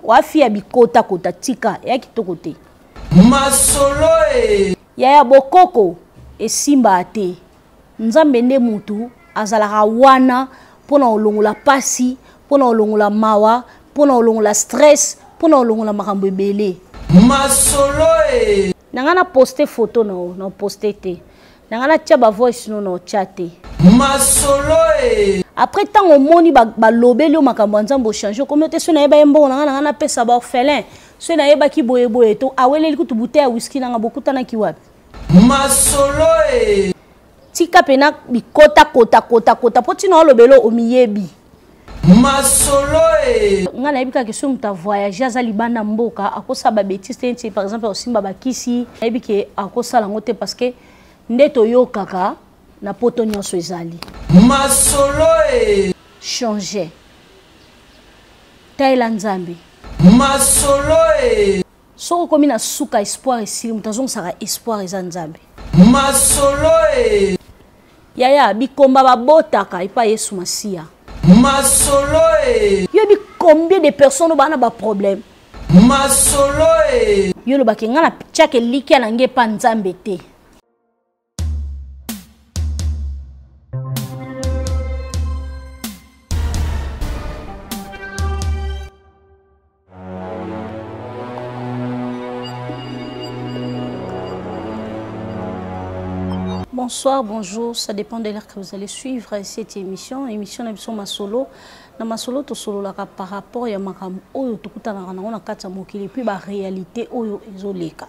Wafi ya bikota kota tika ya kitoko te. Masolo e. Ya bokoko esimba ate. Nzambe nde mutu azalaka wana pona olongola pasi, pona olongola mawa, pona olongola stress, pona olongola makambo ebele. Masolo e. Nangana poster photo na poster te. Nangana tia ba voice no chat. Masolo e. Après tant au moni ba lobeli o makambo nzambo changer communauté so na yeba yembo nangana pesa ba orphelin. So na yeba ki boye to aweleli kutu bouteille whisky nanga bokuta na ki wapi. Masolo e. Tika pena bikota kota poti na lobelo o miyebi. Masolo e. Ngana yebika ke so muta voyager za libanda mboka akosa ba bêtise par exemple au simba bakisi yebike akosa lango te parce que ndeto yo kaka na poto nyonso ezali. Masolo e. Changer. Taila nzambe. Masolo e. Soko komi na suka espoir esili mutazong saka espoir eza nzambe. Masolo e. Yaya bikomba babotaka ipa Yesu Masia. Masolo e. Yo bi combien de personnes bana ba problème. Masolo e. Yo lo bakenga na chake likia na nge pa nzambe te. Bonsoir, bonjour, ça dépend de l'heure que vous allez suivre cette émission. Émission Nabison Masolo. Na Masolo to solo la par rapport ya makam oyo tokuta na kata mokili puis ba réalité oyo ezoleka.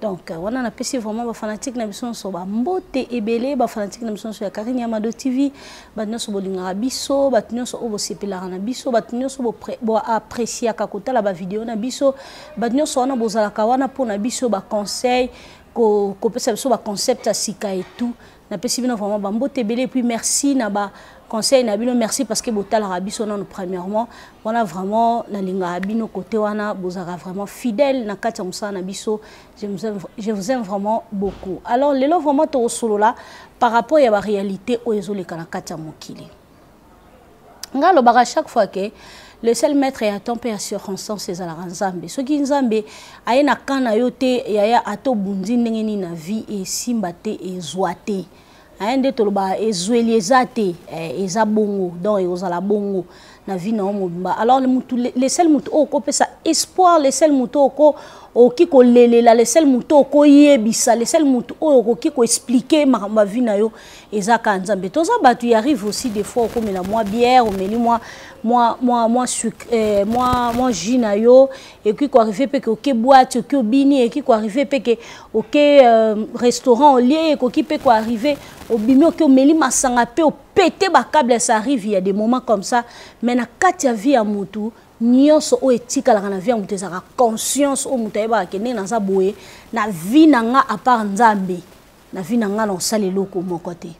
Donc wana na pesi vraiment ba fanatique na biso so ba mbote ebele ba fanatique na biso so ya Karine Amado TV, ba nyoso bolinga biso, ba nyoso obo sepela na biso, ba nyoso bo apprécier ka kotala ba vidéo na biso, ba nyoso wana bozala ka wana pour na biso ba conseil ko pesa biso ba concept à sika et tout na pesi bino vraiment ba mbote belé puis merci na ba conseil na bino merci parce que botala rabiso non premièrement wana vraiment na linga bino côté wana bozara vraiment fidèle na kati musa na biso je vous aime vraiment beaucoup. Alors lelo vraiment to solo là par rapport à la réalité o ezoleka na kati mokili ngalo ba chaque fois que le seul maître est à ton père circonstance c'est la nzambe soki nzambe ayena kana yote yaya ato bundi ndenge ni na vie et simba te ezwate ayende toloba ezweli ezate eza bongo donc ezala bongo na vie na mobimba. Alors le seul mutu oko pesa espoir, le seul mutu oko okiko lelela, le seul mutu oko yebisa, le seul mutu okiko expliquer ma vie na yo ezaka nzambe. Toza batu y arrive aussi des fois comme la moi bière ou meli moi sucre moi jus na yo et qui ko arriver pe que ok boîte que bini et qui ko arriver pe que ok restaurant au lieu ko qui pe ko arriver au bimi que meli masanga pe au péter ba câble ça arrive il y a des moments comme ça mais na kati ya vie ya mutu nyonso o etika la na vie ya mutu ezaka conscience o mutu ayeba kende na za boye na vie na nga à part nzambe na vie na nga na salelo ko mon côté.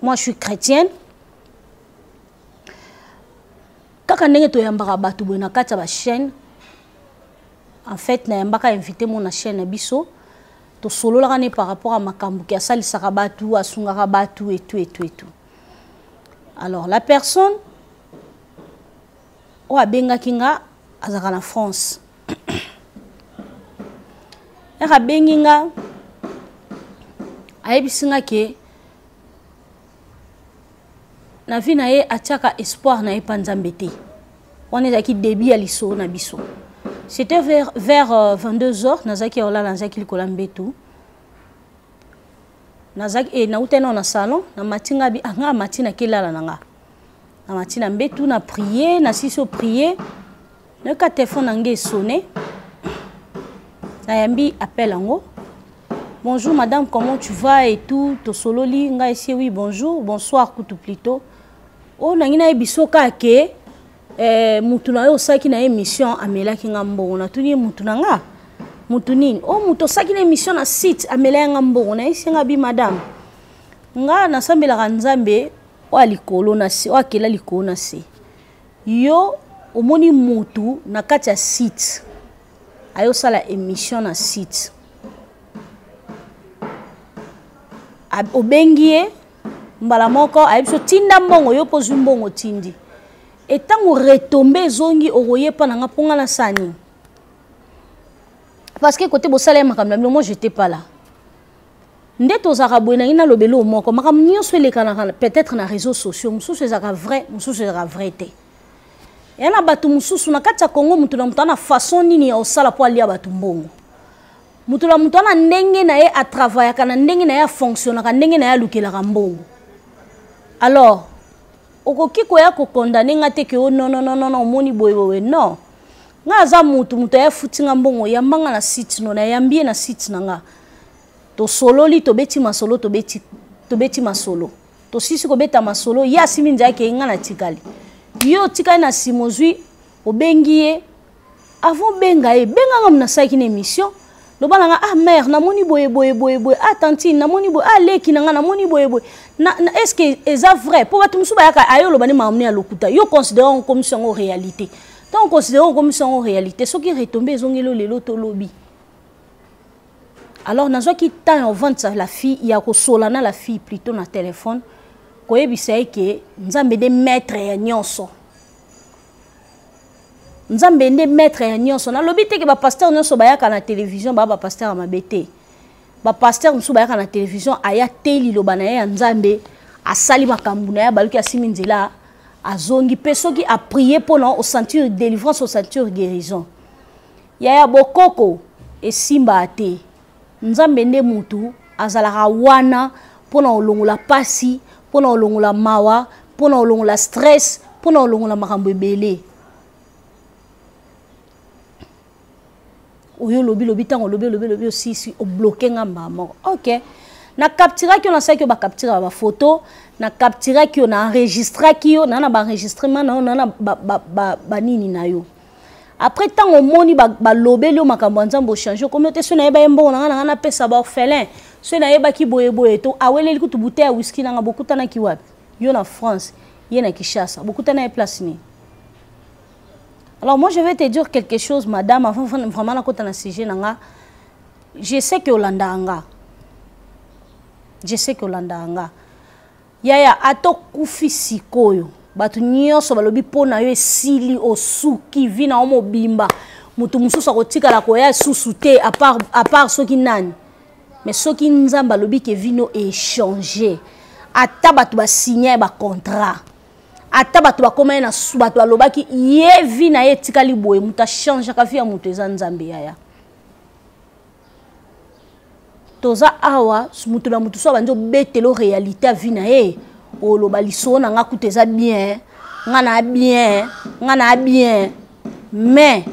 Moi je suis chrétienne. Kaka ndenge to yambaka batu boye na kati ya ba chaîne en fait na yambaka invité mon na chaîne biso to solo la par rapport à makambu ki asali sakabatu asungaka batu et tout. Alors la personne o abenga kinga azaka na France. Eka benginga ayebisinga ke na vie na ye atiaka espoir na ye pa nzambe te. On estaki début à liso na biso. C'était vers 22h nazaki ola nazaki likola mbetu. Nazaki e na utena na salon na matinga bi anga matina kelala nanga. Na matina mbetu na prier na siso prier. Na ka téléphone ngé sonné. Na yambi appel ango. Bonjour madame, comment tu vas et tout? To solo li nga ici oui bonjour, bonsoir kutu plutôt. Oh nangina bisoka ke mutu na yo saki na émission amela kinga mbongo na tuni mutu nanga mutu nini o mutu saki na émission na site amela nga mbongo na isinga bi madame nga na sambela ka nzambe wa likolo na si wa kela likolo na si yo omoni mutu na kati ya site ayo sala émission na site obengie mbala moko ayibiso tinda mbongo yo pozu mbongo tindi et tant on retombe zongi oye pa nanga ponga na sani parce que côté bosala makamla moi j'étais pas là ndeto za boina ina lobelo moko makam nyonso elekana peut-être na réseaux sociaux mususu ezaka vrai mususu ezaka vrai te yana batu mususu na kati ya Congo mutu na mutana façon nini ya osala po alia batu mbongo mutu na mutana ndenge na ye a travailler kana ndenge na ye a fonctionner kana ndenge na ye lukela ka mbongo alors okoki ko ya ko condamner ngate ke non moni boye non nga za mutu ya futinga mbongo ya mbanga na site no na yambie na site nanga to solo li to beti masolo to beti masolo to sisi ko beta masolo ya simi nzake nga na tikali yo tikali na simozui obengiye avant benga nga mna saki na émission lo bana ah mère na moni boye ah tantine na moni boye ah leki na nga na moni boye na est-ce que est vrai pour batu musuba yaka ayo lo bani mamni ya lokuta yo considérons comme ça en réalité tant on considère comme ça en réalité ce qui retombe ezongelo lelo to lobi alors nazo ki temps on vend la fille il y a ko solana la fille plutôt na téléphone ko yebisa ke nzambe de maître ya nyonso nzambe de maître ya nyonso na lobi te ke ba pasteur nyonso bayaka na télévision ba pasteur mabete ba pasteur musu bayaka na télévision aya teli lo bana ya nzambe asali makambu na ya baluki asimi nzela azongi pesoki a prier pour non au sentir délivrance au sentir guérison ya bokoko e simba ate nzambe nde mutu azalaka wana pona olongola pasi pona olongola mawa pona olongola stress pona olongola makambo ebele oyo lobi tango lobi aussi o bloquer ngamba moko OK na captura ki on a ça que ba captura ba photo na captura ki on a enregistré ki on na ba enregistrement na ba nini na yo après tant au moni ba lobelo makambo nzambo changer comme te sona yeba yembo na pesa ba orphelin sona yeba ki boye to awele likutu bouteille ya whisky na bokuta na ki wapi yo na France ye na Kinshasa bokuta na place ni. Alors moi je vais te dire quelque chose madame avant vraiment na kota na sujet nanga je sais que Olanda anga yaya ato kufi sikoyo batu nyonso balobi pona yo esili osuki vina omo bimba mutu mususu akotika la koya susu te à part soki nani mais soki nzamba lobi ke vino échanger ata batu ba signer ba contrat ata batu ba koma na batu balobaki ye vina ye tikali boye muta changer ka via mutu eza nzambe yaya toza awa mutu na mutu so banzo betelo réalité a vina ye oloba liso na nga kuteza bien nga na bien mais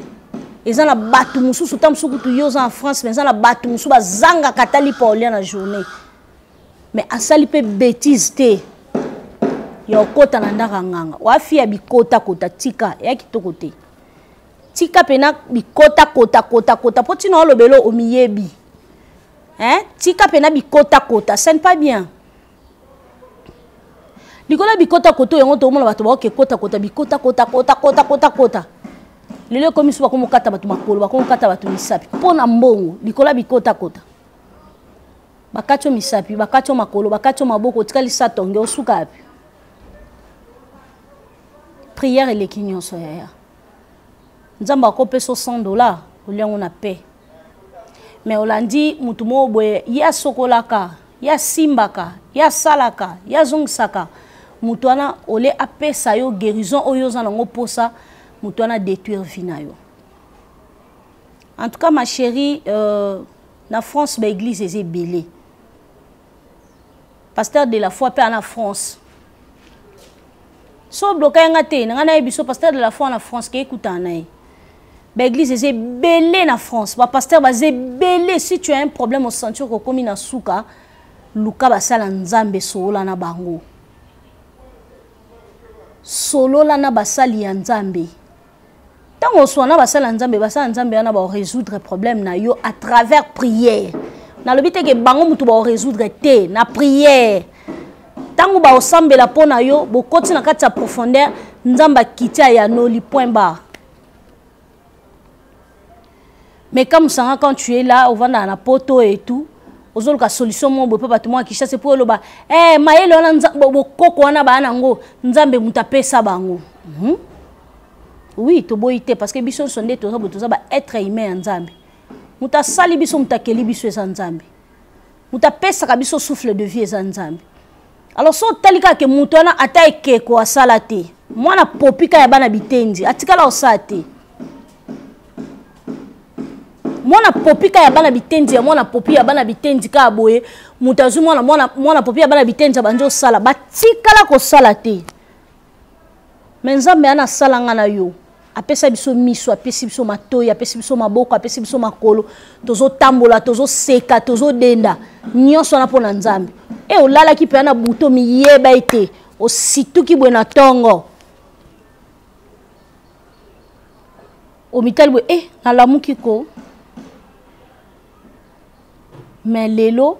eza na batu mususu tamsuku tu yoza en France mais eza na batu mususu bazanga katali paulia na journée mais asali pe bêtise te ya okota na ndaka nganga wafi ya bikota kota tika ya kitoko te tika pena bikota kota poti na olobelo omiyebi tika pena bikota ça n'est pas bien. Likola bikota koto yango to mona bato ba ke kota bikota lelo komi suba ko mokata bato makolo ba ko mokata bato misapi pona mbongo likola bikota bakacho misapi bakacho makolo bakacho maboko tikali satonge osuka api prière et kinyo so ya nzamba ko peso $100 oliango na paix mais olandi mutu mo boye ya sokolaka ya simbaka ya salaka ya zongsaka mutuana ole apesa yo guérison oyo za nango posa mutuana détruire vina yo. En tout cas ma chérie na France ba église est belé pasteur de la foi pe en France so bloqué ngate na biso pasteur de la foi en France ke écouta na ba église est belé na France ba pasteur ba belé si tu as un problème au ceinture ko komi na suka luka basala nzambe solo na bango solo la na basali ya nzambe tango swana basala nzambe na ba résoudre problème na yo à travers prière na lobite ke bango mutu ba résoudre te na prière tango ba osambela pona yo bokoti na kati ya profondeur nzamba kitia ya noli point barre. Mais comme ça quand tu es là au vanda na poto et tout ozoluka solution mo bo papa tuma Kinshasa pour loba maelo na bokoko wana ba nango nzambe mutapesa bango Oui, to boité parce que biso sonde to ça ba être humain nzambe. Muta sali biso muta keli biso nzambe. Muta pesa ka biso souffle de vie nzambe. Alors so talika ke muto na ata eke ko asala te. Mwana popika ya bana bitendi atikala osate. Mwana popika ya bana bitendi ya mwana popi ya bana bitendi ka boye mutazu mwana popi ya bana bitendi banjo sala batikala ko sala te. Menzambe ana sala ngana yo apesa biso miso apesi biso matoyi apesi biso maboko apesi biso makolo tozo tambola tozo seka tozo denda nyonso na pona nzambe e olala ki pe na buto mi yeba ete o situki bwena tongo o mitalwe na lamuki ko mais lelo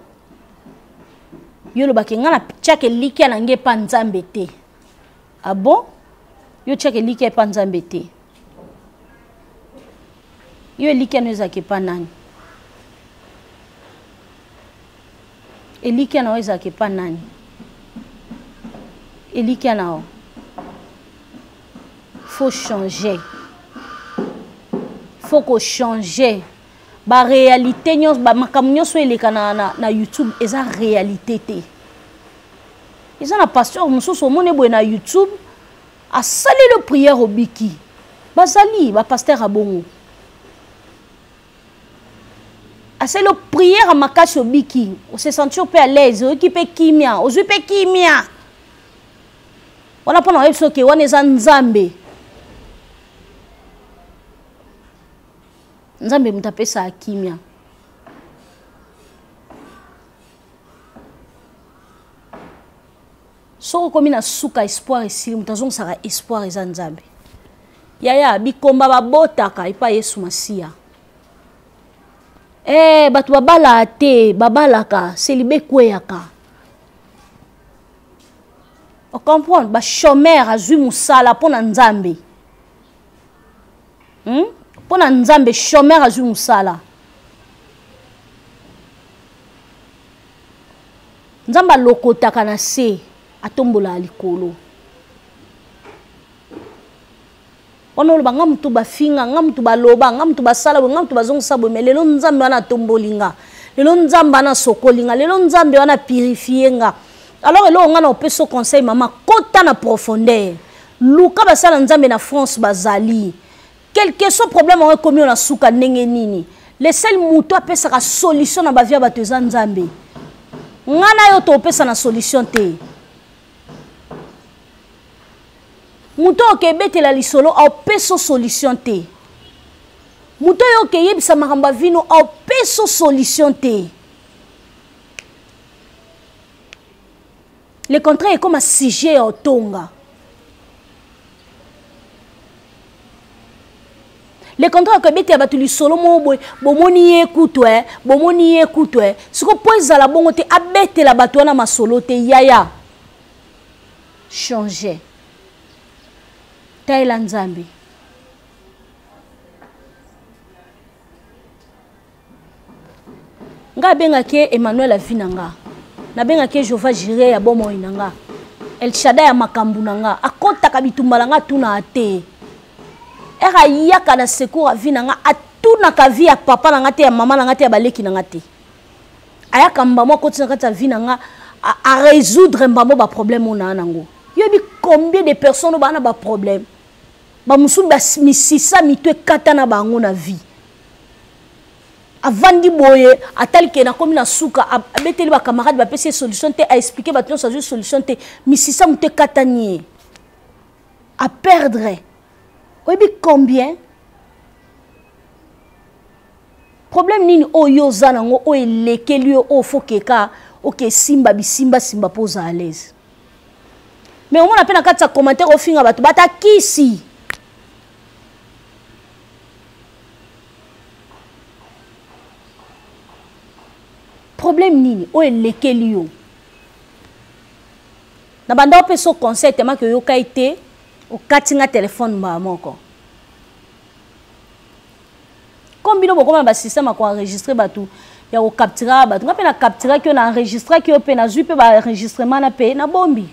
yo lo bakenga na chake likia na nge pa nzambe te. Ah bon? Yo chake likia pa nzambe te. Yo likia no ezake pa nani? Elikia na ezake pa nani? Elikia na faut changer. Faut qu'on change. Ba réalité nyos ba makambo nyonso eleka na YouTube eza réalité te. Eza na pasteur mususu omone boye na YouTube a sali le prière au biki. Bazali ba pasteur abongo. A sali le prière à makashi au biki. On se sentit peu à l'aise, okipe kimia, ozupe kimia. Wana pona webso ke wana eza nzambe. Nzambe mutapesa akimia. Soko komi na suka espoir esili mutazonga saka espoir eza nzambe. Yaya bikomba babotaka ipa Yesu Masia. Batu babala te babalaka selibe kweyaka. On comprend ba chômeur azui musala pona nzambe. Pona nzambe chômeur azui musala. Nzamba lokotaka na se atombola likolo. Ono ba ngamutu bafinga ngamutu baloba ngamutu basala ngamutu bazongisa bo melelo nzambe wana tombolinga. Lelo nzamba na sokolinga, lelo nzambe wana purifienga. Alors elo ngana opeso conseil mama kota na profondeur. Luka basala nzambe na France bazali. Quel que soit problème on commis on a souka ndenge nini. Le seul muto apesa ka solution na bavia bato za nzambe. Ngana yo to opesa na solution te. Muto ke betela lisolo a peso solution te. Muto yo ke yebisa makamba vino a peso solution te. Le contraire est comme un sujet au tonga. Le contraire que bete abatu lisolo mo boy bomoni ekutwe bomoni ekutwe siko poeza la bongo te abete la batu na masolo te yaya changer Taila Nzambi. Nga benga ke Emmanuel Avinanga. Na benga ke Jova Jiré ya bomo inanga. El Shaddai ya makambu nanga. Akota kabitumbala nga tuna ate. Era yaka na secours Avinanga atuna ka vie ya papa nanga te ya mama nanga te ya baleki nanga te. Ayaka mbamo koti na kata Avinanga a résoudre mbamo ba problème ona nango. Yobi combien de personnes bana ba problème. Ba musu ba misisa mitwe kata na bango na vie. Avandi boye atali ke na komi na suka abeteli ba camarade ba pese solution te a expliquer ba tlo sa solution te misisa mutwe kata nie. À perdre. Oyebi combien? Problème nini oyo zana ngo o elekeli o fokeka oke simba bisimba simba poza à l'aise. Mais on a peine à quatre commentaires au fin à battu bata kisi. Problème nini o elekeli yo. Na banda ope so conseil tema que yo kaite o katinga téléphone ba moko. Combien de fois ba système ko enregistrer batu ya ko capturer batu ngapena capturer que na enregistrer que pe na zupe ba enregistrement na pe na bombi.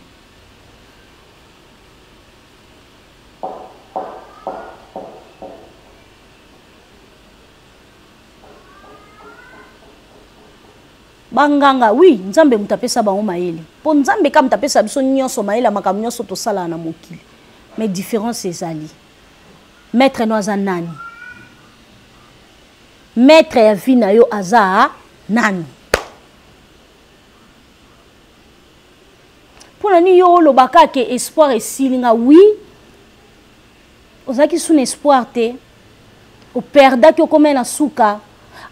banganga oui nzambe mutapesa bango maele po nzambe ka mutapesa biso nyonso maele makambo nyonso tosala na mokili mais différence ezali maître no aza nani maître ya vie na yo aza nani pona ni yo lobaka ke espoir esilinga oui ozaki sous espoir te o perdaki okomena suka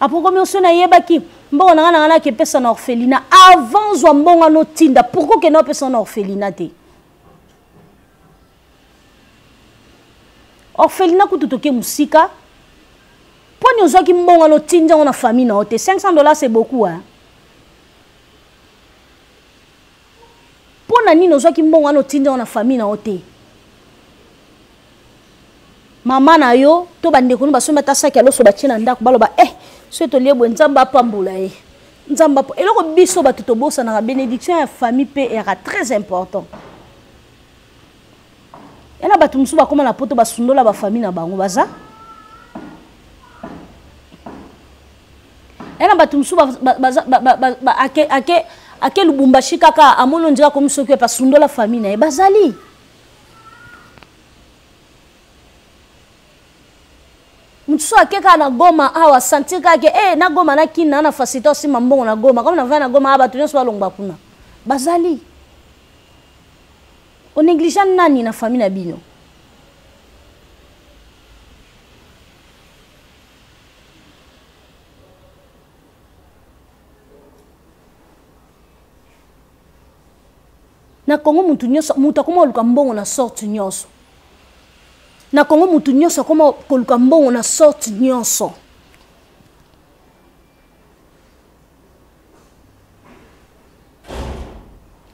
après comme on a yebaki mbongo na ngana ke pesa na orphelinat avant zwa mbongo no tinda pourquoi que no pesa na orphelinat te orphelinat kutu toke musika poni ozwaki mbongo no tinda na famille na ote $500 c'est beaucoup hein pona nini ozwaki mbongo no tinda na famille na ote mama na yo to bandeko no basomba ta saki aloso batina ndako baloba so to liebo nzamba pambula nzamba eloko biso bato to bosa na bénédiction ya famille pe era très important ena bato musu bakoma na poto basundola ba famille na bango baza ena bato musu ake lubumbashi kaka amono njira komisoki pa sundola famille na bazali Mutsu akeka na goma awa sentir kake na goma na kina na facilité si mambongo na goma comme na va na goma aba tunyo so longba kuna bazali on néglige nani na famille na bino na Congo mutu nyoso mutu akoma luka mbongo na sorte nyoso na Congo mutu nyonso koma koluka mbongo na sorte nyonso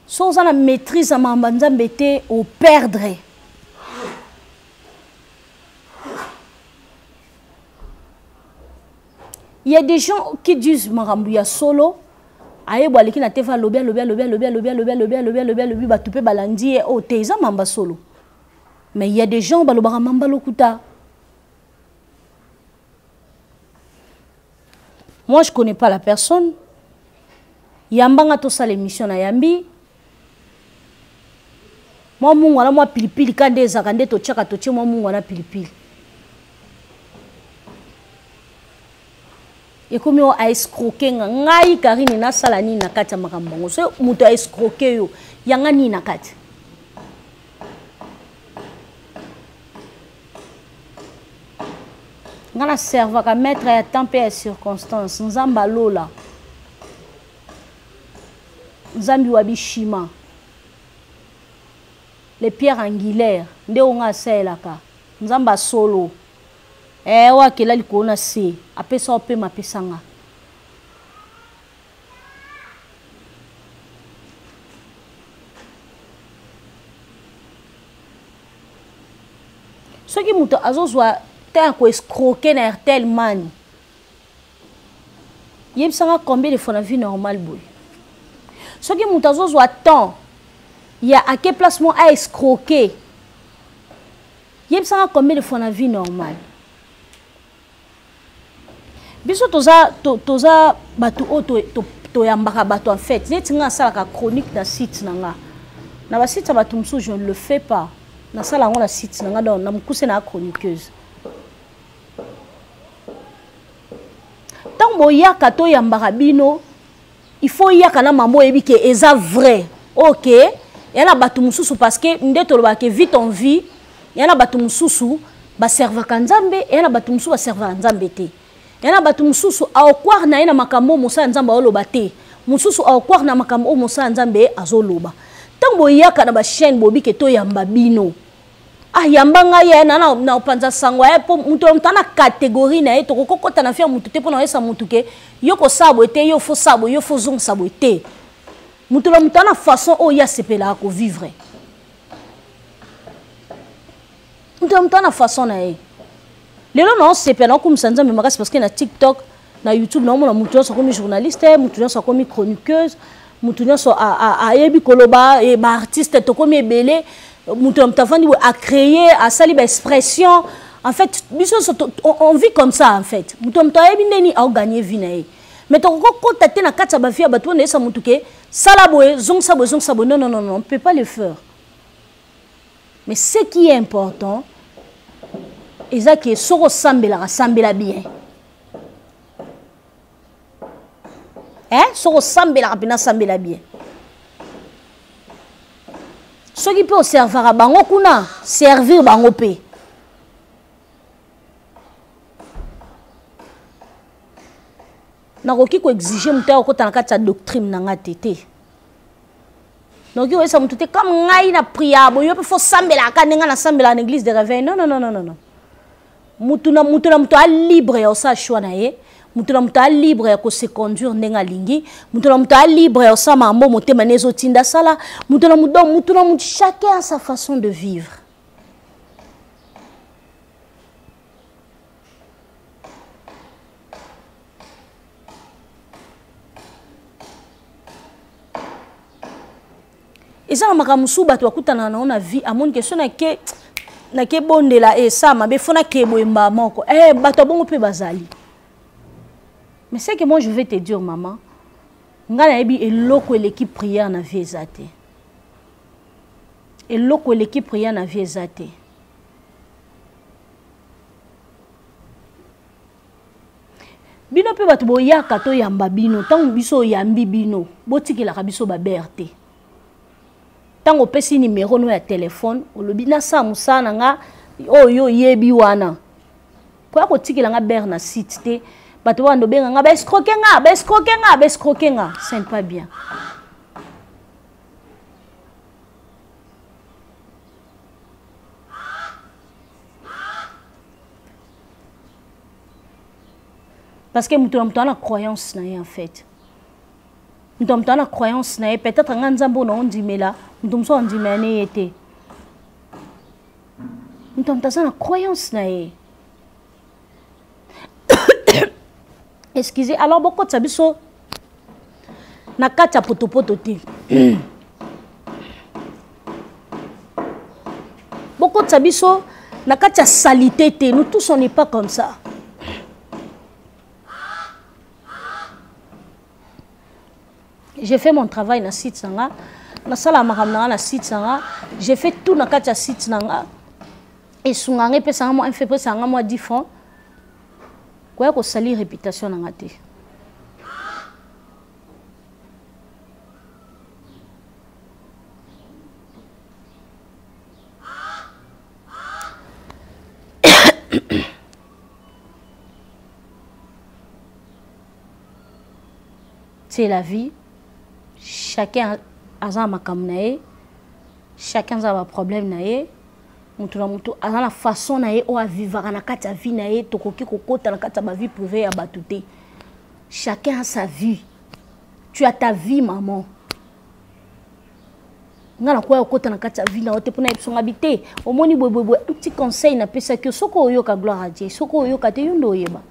so za na maîtrise ma nzambe te au perdre il y a des gens qui disent makambu ya solo aye boaleki na tefa lobi batupe balandi o te za mamba solo. Mais il y a des gens qui ont moi, je ne connais pas la personne. Yambanga to sa l'émission na yambi. Moi, moi pilipili kande zakande to chaka to che moi na pilipili. Et comme on a escroqué ngai karine na salani na kati makambo. So muto a escroqué yo yanga ni na kati. Ngana serva ka mettre à temps et à circonstance nzamba lola nzambi wabishima les pierres angulaires nde onga selaka nzamba solo wa kela likona se apesa ope mapesanga ce qui muto azozwa tant qu'on escroquer na RTL man. Yeb sanga combien de fois na vie normale boy. Ce qui moutazo zo attend. Il y a à quel placement à escroquer. Yeb sanga combien de fois na vie normale. Biso toza batu to yambaka batu en fait. Neti nga sala ka chronique na site nanga. Na ba site batu mso je ne le fais pas. Na sala ngona site nanga donc na mukuse na chroniqueuse. Tant boyaka to yambaka bino il faut yaka na mambo yebi ke eza vrai OK yana batu mususu parce que ndeto lobaka vite en vie yana batu mususu ba serva kanzambe yana batu mususu ba serva nzambe te yana batu mususu aokwar na ina makambo musa nzamba oloba te mususu aokwar na makambo musa nzambe azoloba tant boyaka na ba chaîne bobi ke to yamba bino yambanga ye na opanza sangwa ye po mutu mtana catégorie na ye to kokota na fia mutu te pona yesa mutu ke yoko sabo te yo fo sabo yo fo zong sabo te mutu la mutana façon o ya sepela ko vivre mutu mtana façon na ye lelo na sepela ko msanza me makasi parce que na TikTok na YouTube na mona mutu so comme journaliste mutu so comme chroniqueuse mutu so a yebi koloba e ba artiste to comme ebele a créé, a sali l'expression. En fait, on vit comme ça, en fait. On a gagné vie. Mais ton côté t'es na kata ba vie bato na esa mutu ke sala boye zong sabo non non non non on peut pas le faire. Mais ce qui est important eza ke soko sambela bien. Hein soko sambela bina sambela bien. Ce qui peut servir à bango kuna servir bango pe. Nakoki ko exiger mutu ko ta na kati ya doctrine na nga tete. Donc yo esa mutu te comme ngai na prière bo yo pe fo sambela ka nenga na sambela na église de réveil. Non non non non non. Mutu na a libre ya sa choix na ye. Mutu na mutu a libre ya ko se conduire nenga lingi. Mutu na mutu a libre ya sa mambo motema nezo tinda sala. Mutu na mutu chacun a sa façon de vivre. Et ça, ma camusou bato akutana na vie à mon question na ke bondela et ça ma be fona ke boyemba moko bato bongo pe bazali. Mais c'est que moi je vais te dire maman, ngana ebi eloko l'équipe prière na vie ezate. Eloko l'équipe prière na vie ezate. Bino pe bato boyaka to yamba bino, tango biso yambi bino, botikela ka biso ba berté. Tango pesi numéro no ya téléphone olobina sa musana nga oyo yebi wana kwa ko tikela nga ber na site te bato wando benga nga ba escroquer nga c'est pas bien. Parce que mutu na croyance na en fait. Nous sommes dans la croyance, peut-être que nous avons dit nous sommes dit nous sommes dans la croyance. Excusez, alors beaucoup de sabiso na kata poto te. Beaucoup de sabiso na kata salité te. Nous tous on n'est pas comme ça. J'ai fait mon travail na site sanga, na sala makamna na site sanga, j'ai fait tout na katia site nanga. Et sunganga pe sanga mo un fait pe sanga mo 10 francs. Quoi ko sali réputation nanga te. C'est la vie. Chacun a sa makamnae, chacun a un problème nae. Mutu a la façon nae o a vivre na kata vie nae tokoki kokota na kata ba vie privée ya batute. Chacun a sa vie. Tu as ta vie maman. Ngana kwa kokota na kata vie na ote pona ipso ngabité. Omoni boy un petit conseil na pesa que soko oyoka gloire à Dieu. Soko oyoka te yundo yeba.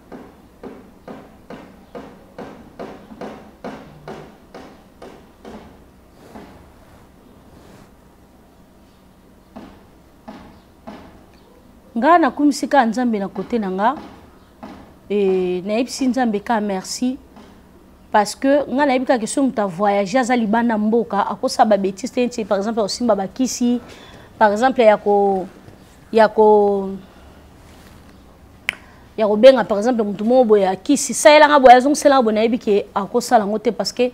Nga na kumisika nzambe na côté nanga na ipsi nzambe ka merci parce que nga na ibika question muta voyager za libana mboka akosa ba bêtise par exemple au simba bakisi par exemple ya ko benga par exemple mutu mo boya kisi saela nga boya zong sela bona ibike akosa la ngote parce que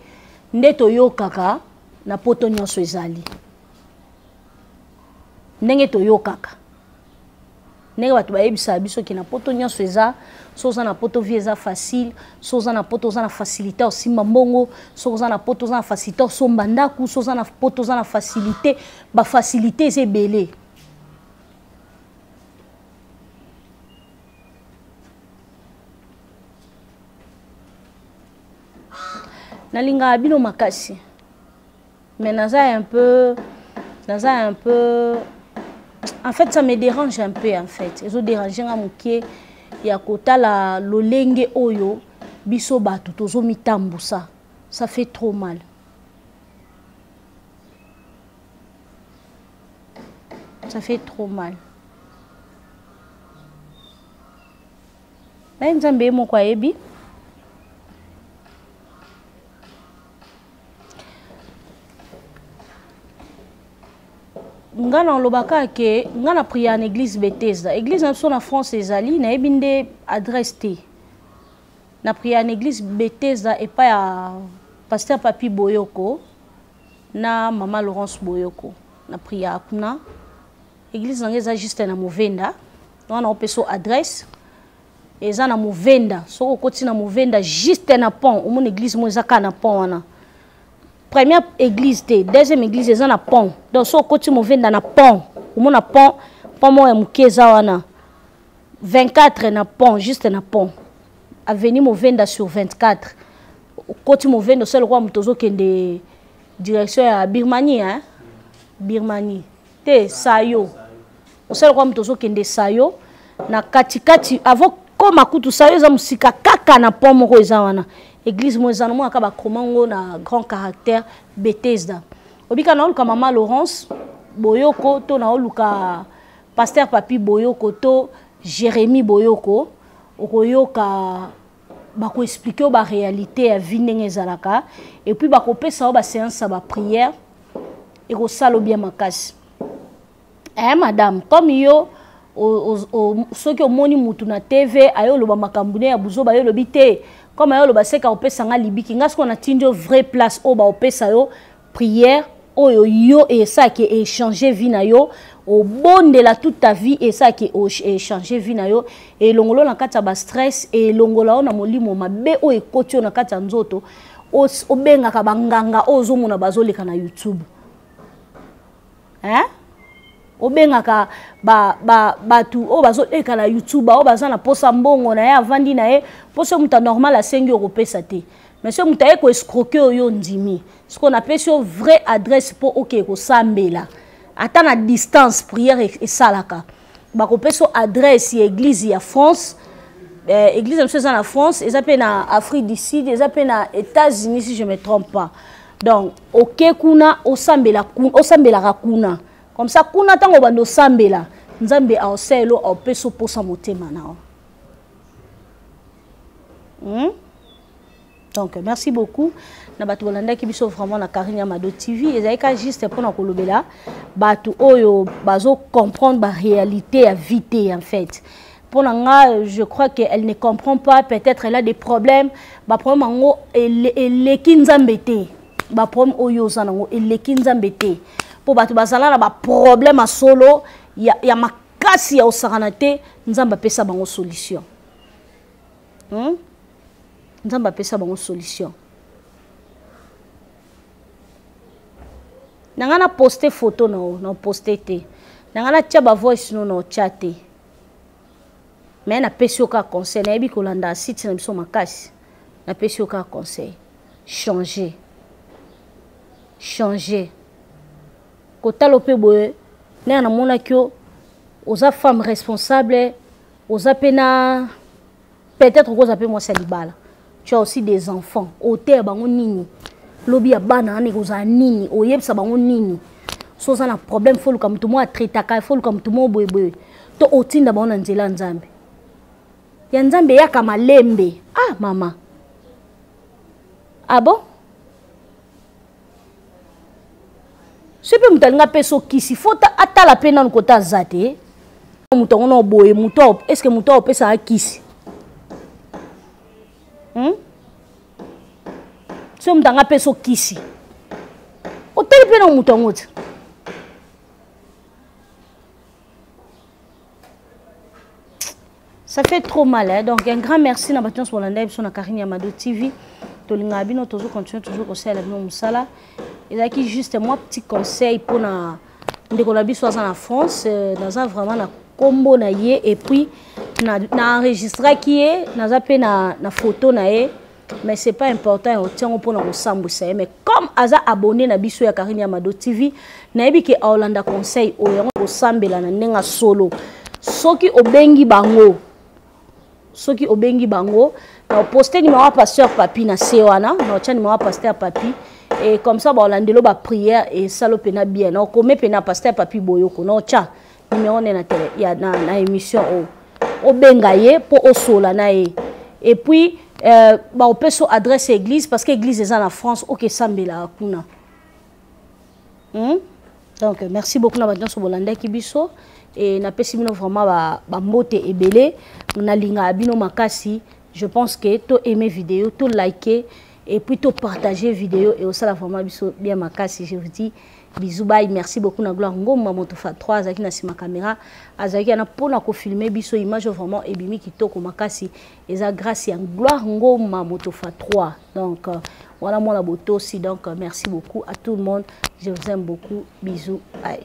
ndeto yo kaka na poto nyonso ezali ndenge to yo kaka nega batu bayebisa biso ki na poto nyonso eza soza na poto vie eza facile soza na poto za na facilité osimba mbongo soza na poto za na facilité osomba ndaku soza na poto za na facilité ba facilité eza ebele nalinga bino makasi mais naza un peu en fait ça me dérange un peu en fait ezo déranger nga mokie ya kotala lolenge oyo biso batu tozo mitambusa ça fait trop mal. Ça fait trop mal. Nzambe moko ayebi ngana lobaka ke ngana priya na église Bethesda. Église na France ezali na ebinde adresse te. Na priya na église Bethesda et pas ya pasteur Papi Boyoko na Maman Laurence Boyoko. Na priya kuna église ngeza juste na Movenda. On a opeso adresse. Eza na Movenda. So okoti na Movenda juste na pont. Ou mon église mo ezaka na pont wana. Première église te, deuxième église eza na pont. Donc so okoti Movenda na pont. Ou mon na pont, pont mo ya mukeza wana. 24 na pont, juste na pont. Avenue Movenda sur 24. Okoti Movenda seul roi mutozo kende direction ya Birmanie hein. Birmanie. Te Sayo. Seul roi mutozo kende Sayo na katikati avant koma kutu Sayo za musika kaka na pont moko eza wana. Église mo eza no akaba komango na grand caractère Bethesda. Obika na oluka Maman Laurence Boyoko to na oluka pasteur Papi Boyoko to Jérémie Boyoko okoyoka bako expliquer ba réalité ya vie ndenge ezalaka et puis bako pesa ba séance ba prière et ko salo bien makasi. Madame, comme yo soki omoni mutu na TV ayo loba makambune ya buzo ba yo lobite comme ayo loba seka opesa nga libiki nga siko na tindio vraie place o ba opesa yo prière oyo yo et ça qui échanger vie na yo au bon de la toute ta vie et ça qui échanger vie na yo et longolo na kati ba stress et longola na molimo mabe o ekoti na kati nzoto o benga ka banganga ozo mona bazoleka na YouTube hein obengaka batu o bazoleka na YouTube o bazana posa mbongo na ya vandi na ye poso muta normal a 5 € pesa te mais ce muta eko escroquer yo ndimi ce qu'on appelle sur vraie adresse pour OK ko sambela ata na distance prière et salaka bako peso adresse église ya France église monsieur en France et ça peut na Afrique du Sud et ça peut na États-Unis si je me trompe pas donc OK kuna o sambela kuna comme ça kuna tango bando sambela nzambe a oselo o peso posa motema nao. Donc merci beaucoup na batu bolanda ki biso vraiment na Karinya Mado TV ezalika juste pour na kolobela batu oyo bazo comprendre ba réalité à vite en fait. Pour nga je crois qu'elle ne comprend pas, peut-être elle a des problèmes, ba problème ngo ele kinzambete ba problème oyo zanango ele kinzambete pour batu bazala na ba problème a solo ya makasi ya osaranate nzamba pesa bango solution. Nzamba pesa bango solution. Nangana poster photo na poster te. Nangana tia ba voice no chat. Mais na pesi ka conseil na ebi kolanda site na biso makasi. Na pesi ka conseil. Changer. Changer. Kotalo pe boye na na mona kyo oza femme responsable, oza pena peut-être oza pe moi salibala. Tu as aussi des enfants. Ote bango nini. Lobi ya bana ane oza nini. Oyebsa bango nini. So za na problème faut luka mutu mo atretaka, faut luka mutu mo boye. To otinda bango na nzela nzambe. Ya nzambe ya kama lembe. Ah mama. Ah bon? Sepe mutalinga peso kisi fota atala pena nkota zate. Mutongo no boye muto est-ce que muto opesa akisi? So mutanga peso kisi. Oteli pena mutongo. Ça fait trop mal hein? Donc un grand merci na bations pour l'andai sur na Karinya Mado TV. Tolinga bino toujours continuer toujours au sel bino musala. Et là qui juste moi petit conseil pour na ndeko la biso en France dans un vraiment na combo na ye et puis na enregistrer qui est na zape na photo na ye mais c'est pas important on tient pour na ensemble ça mais comme aza abonné na biso ya Karinya Mado TV na yebi ke Holanda conseil o yango osambela na ndenga solo soki obengi bango na poster numéro pasteur Papi na sewana na tia numéro pasteur Papi et comme ça ba Holandelo ba prière et salo pena bien na comme pena pasteur Papi Boyoko na tia numéro na télé ya na émission o bengaye pour osola na e et puis ba opeso adresse église parce que église est en France OK sambela kuna Donc merci beaucoup na badian so bolanda ki biso et na pesi bino vraiment ba mbote ebele na linga bino makasi. Je pense que to aimer vidéo, to liker et puis to partager vidéo et aussi la vraiment biso bien makasi. Je vous dis bisous bye, merci beaucoup na Gloire Ngoma Motofa 3 azaki na sima caméra azaki na pona ko filmer biso image vraiment ebimi kitoko makasi eza grâce ya Gloire Ngoma Motofa 3. Donc voilà moi la boto aussi, donc merci beaucoup à tout le monde, je vous aime beaucoup, bisous bye.